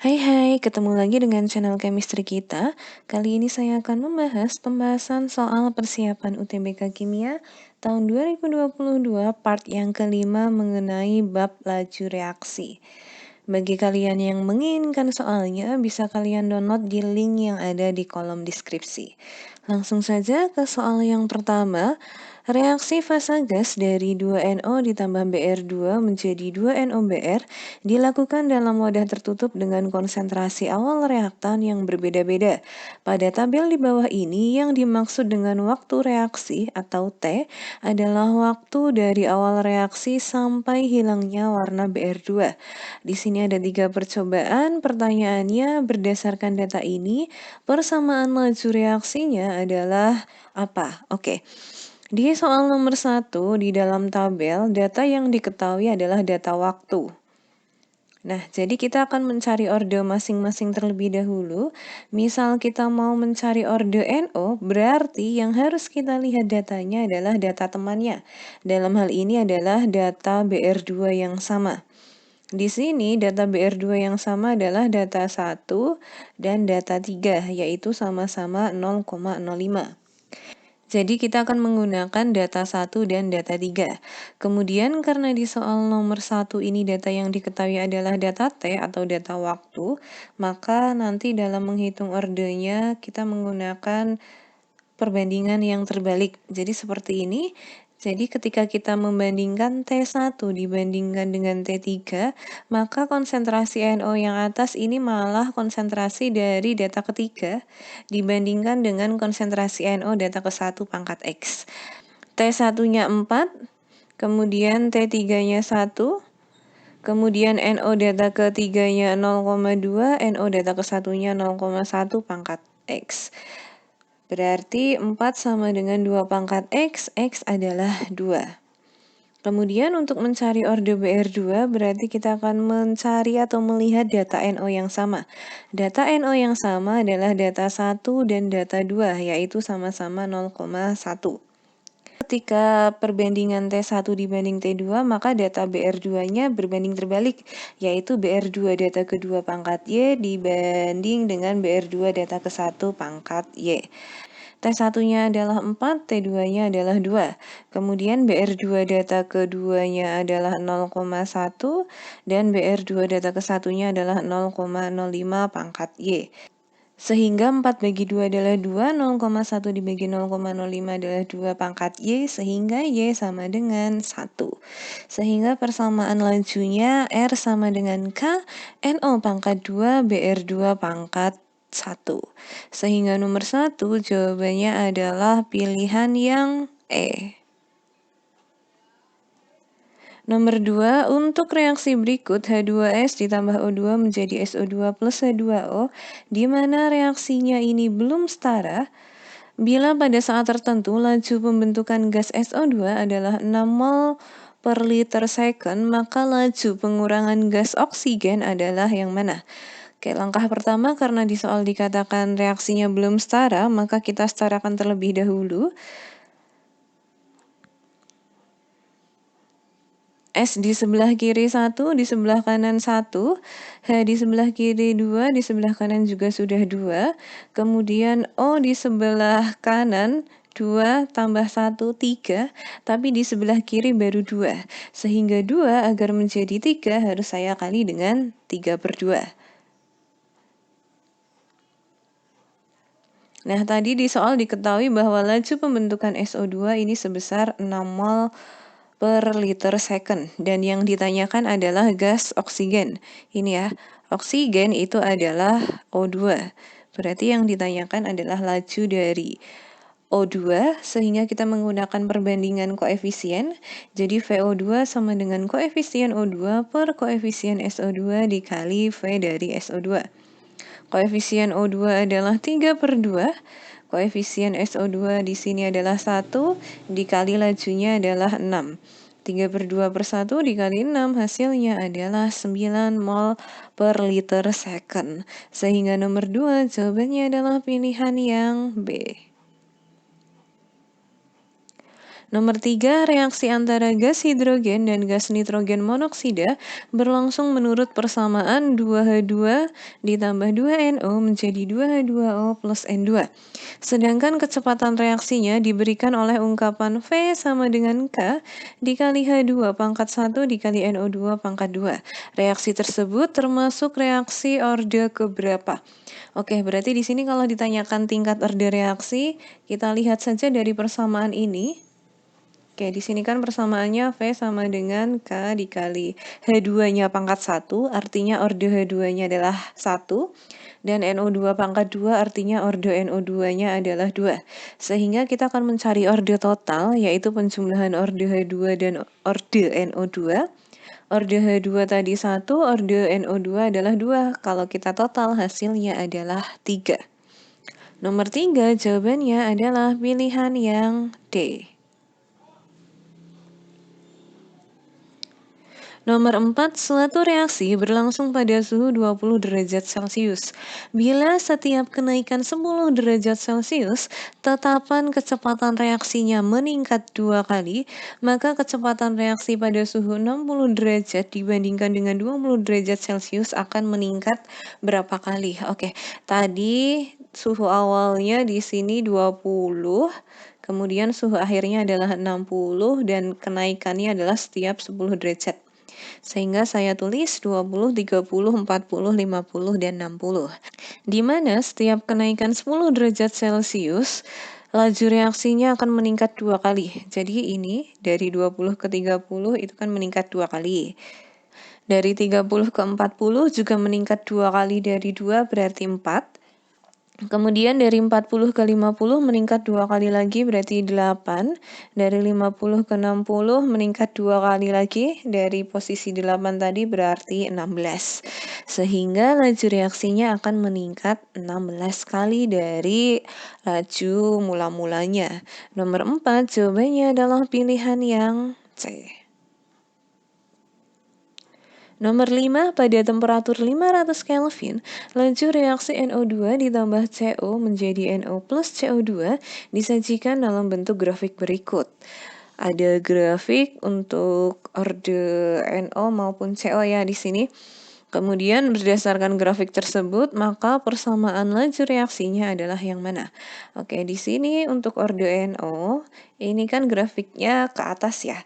Hai, ketemu lagi dengan channel chemistry kita. Kali ini saya akan membahas pembahasan soal persiapan UTBK Kimia tahun 2022 part yang kelima mengenai bab laju reaksi. Bagi kalian yang menginginkan soalnya, bisa kalian download di link yang ada di kolom deskripsi. Langsung saja ke soal yang pertama. Reaksi fasa gas dari 2NO ditambah Br2 menjadi 2NOBr dilakukan dalam wadah tertutup dengan konsentrasi awal reaktan yang berbeda-beda. Pada tabel di bawah ini, yang dimaksud dengan waktu reaksi atau T adalah waktu dari awal reaksi sampai hilangnya warna Br2. Di sini ada 3 percobaan. Pertanyaannya, berdasarkan data ini, persamaan laju reaksinya adalah apa? Oke. Di soal nomor 1 di dalam tabel, data yang diketahui adalah data waktu. Nah, jadi kita akan mencari orde masing-masing terlebih dahulu. Misal kita mau mencari orde NO, berarti yang harus kita lihat datanya adalah data temannya. Dalam hal ini adalah data BR2 yang sama. Di sini data BR2 yang sama adalah data 1 dan data 3, yaitu sama-sama 0,05. Jadi kita akan menggunakan data 1 dan data 3. Kemudian karena di soal nomor 1 ini data yang diketahui adalah data T atau data waktu, maka nanti dalam menghitung ordenya kita menggunakan perbandingan yang terbalik. Jadi seperti ini. Jadi ketika kita membandingkan T1 dibandingkan dengan T3, maka konsentrasi NO yang atas ini malah konsentrasi dari data ketiga dibandingkan dengan konsentrasi NO data ke-1 pangkat X. T1-nya 4, kemudian T3-nya 1, kemudian NO data ketiganya 0,2, NO data ke-1-nya 0,1 pangkat X. Berarti 4 sama dengan 2 pangkat X adalah 2. Kemudian untuk mencari orde BR2 berarti kita akan mencari atau melihat data NO yang sama. Data NO yang sama adalah data 1 dan data 2, yaitu sama-sama 0,1. Ketika perbandingan T1 dibanding T2, maka data BR2-nya berbanding terbalik, yaitu BR2 data kedua pangkat Y dibanding dengan BR2 data ke-1 pangkat Y. T1-nya adalah 4, T2-nya adalah 2. Kemudian BR2 data keduanya adalah 0,1 dan BR2 data ke-1-nya adalah 0,05 pangkat Y. Sehingga 4 bagi 2 adalah 2, 0,1 dibagi 0,05 adalah 2 pangkat Y, sehingga Y sama dengan 1. Sehingga persamaan lajunya R sama dengan K, NO pangkat 2, BR2 pangkat 1. Sehingga nomor 1 jawabannya adalah pilihan yang E. Nomor 2, untuk reaksi berikut H2S ditambah O2 menjadi SO2 plus H2O, di mana reaksinya ini belum setara. Bila pada saat tertentu laju pembentukan gas SO2 adalah 6 mol per liter second, maka laju pengurangan gas oksigen adalah yang mana? Oke, langkah pertama karena di soal dikatakan reaksinya belum setara, maka kita setarakan terlebih dahulu. S di sebelah kiri 1, di sebelah kanan 1, H di sebelah kiri 2, di sebelah kanan juga sudah 2, kemudian O di sebelah kanan 2 tambah 1, 3, tapi di sebelah kiri baru 2, sehingga 2 agar menjadi 3 harus saya kali dengan 3/2. Nah, tadi di soal diketahui bahwa laju pembentukan SO2 ini sebesar 6 mol per liter second, dan yang ditanyakan adalah gas oksigen. Ini ya, oksigen itu adalah O2. Berarti yang ditanyakan adalah laju dari O2, sehingga kita menggunakan perbandingan koefisien. Jadi VO2 sama dengan koefisien O2 per koefisien SO2 dikali V dari SO2. Koefisien O2 adalah 3/2. Koefisien SO2 di sini adalah 1, dikali lajunya adalah 6. 3/2/1 dikali 6 hasilnya adalah 9 mol per liter second. Sehingga nomor 2 jawabannya adalah pilihan yang B. Nomor 3, reaksi antara gas hidrogen dan gas nitrogen monoksida berlangsung menurut persamaan 2H2 ditambah 2NO menjadi 2H2O plus N2. Sedangkan kecepatan reaksinya diberikan oleh ungkapan V sama dengan K dikali H2 pangkat 1 dikali NO2 pangkat 2. Reaksi tersebut termasuk reaksi orde keberapa? Oke, berarti di sini kalau ditanyakan tingkat orde reaksi, kita lihat saja dari persamaan ini. Oke, di sini kan persamaannya V sama dengan K dikali H2-nya pangkat 1, artinya orde H2-nya adalah 1, dan NO2 pangkat 2 artinya orde NO2-nya adalah 2. Sehingga kita akan mencari orde total, yaitu penjumlahan orde H2 dan orde NO2. Orde H2 tadi 1, orde NO2 adalah 2. Kalau kita total, hasilnya adalah 3. Nomor 3, jawabannya adalah pilihan yang D. Nomor 4, suatu reaksi berlangsung pada suhu 20 derajat Celcius. Bila setiap kenaikan 10 derajat Celcius, tetapan kecepatan reaksinya meningkat 2 kali, maka kecepatan reaksi pada suhu 60 derajat dibandingkan dengan 20 derajat Celcius akan meningkat berapa kali? Oke, tadi suhu awalnya di sini 20, kemudian suhu akhirnya adalah 60 dan kenaikannya adalah setiap 10 derajat. Sehingga saya tulis 20, 30, 40, 50, dan 60. Di mana setiap kenaikan 10 derajat Celcius, laju reaksinya akan meningkat 2 kali. Jadi ini dari 20 ke 30 itu kan meningkat 2 kali. Dari 30 ke 40 juga meningkat 2 kali dari 2 berarti 4. Kemudian dari 40 ke 50 meningkat 2 kali lagi berarti 8. Dari 50 ke 60 meningkat 2 kali lagi dari posisi 8 tadi berarti 16. Sehingga laju reaksinya akan meningkat 16 kali dari laju mula-mulanya. Nomor 4 jawabannya adalah pilihan yang C. Nomor 5, pada temperatur 500 Kelvin, laju reaksi NO2 ditambah CO menjadi NO plus CO2 disajikan dalam bentuk grafik berikut. Ada grafik untuk orde NO maupun CO ya di sini. Kemudian berdasarkan grafik tersebut, maka persamaan laju reaksinya adalah yang mana? Oke, di sini untuk orde NO, ini kan grafiknya ke atas ya.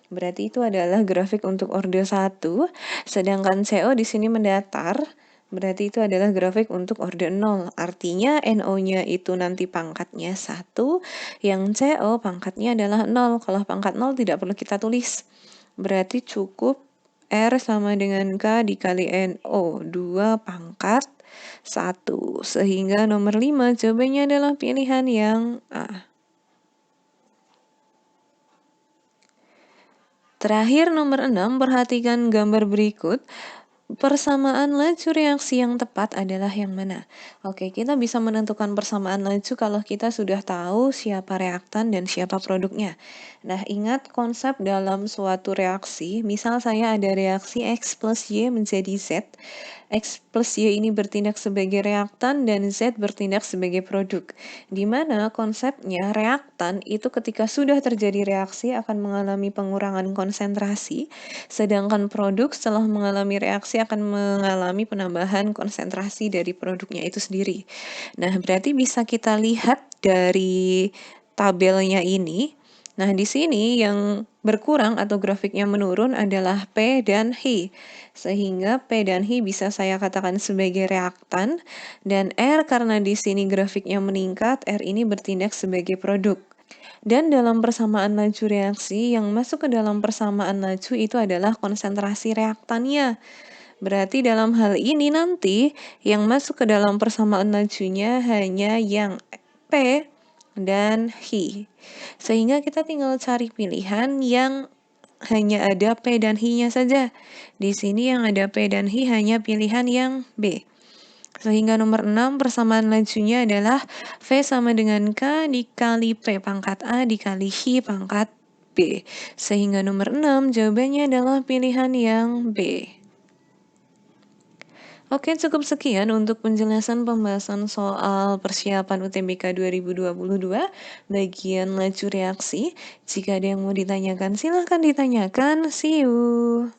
Berarti itu adalah grafik untuk orde 1, sedangkan CO di sini mendatar, berarti itu adalah grafik untuk orde 0. Artinya NO-nya itu nanti pangkatnya 1, yang CO pangkatnya adalah 0. Kalau pangkat 0 tidak perlu kita tulis. Berarti cukup R sama dengan K dikali NO, 2 pangkat 1. Sehingga nomor 5 jawabannya adalah pilihan yang A. Terakhir nomor 6, perhatikan gambar berikut. Persamaan laju reaksi yang tepat adalah yang mana? Oke, kita bisa menentukan persamaan laju kalau kita sudah tahu siapa reaktan dan siapa produknya. Nah, ingat konsep dalam suatu reaksi, misal saya ada reaksi X plus Y menjadi Z. X plus Y ini bertindak sebagai reaktan dan Z bertindak sebagai produk. Di mana konsepnya reaktan itu ketika sudah terjadi reaksi akan mengalami pengurangan konsentrasi, sedangkan produk setelah mengalami reaksi akan mengalami penambahan konsentrasi dari produknya itu sendiri. Nah, berarti bisa kita lihat dari tabelnya ini. Nah, di sini yang berkurang atau grafiknya menurun adalah P dan H. Sehingga P dan H bisa saya katakan sebagai reaktan, dan R karena di sini grafiknya meningkat, R ini bertindak sebagai produk. Dan dalam persamaan laju reaksi, yang masuk ke dalam persamaan laju itu adalah konsentrasi reaktannya. Berarti dalam hal ini nanti, yang masuk ke dalam persamaan lajunya hanya yang P dan H. Sehingga kita tinggal cari pilihan yang hanya ada P dan H-nya saja. Di sini yang ada P dan H hanya pilihan yang B. Sehingga nomor 6 persamaan lajunya adalah V sama dengan K dikali P pangkat A dikali H pangkat B. Sehingga nomor 6 jawabannya adalah pilihan yang B. Oke, cukup sekian untuk penjelasan pembahasan soal persiapan UTBK 2022 bagian laju reaksi. Jika ada yang mau ditanyakan, silahkan ditanyakan. See you.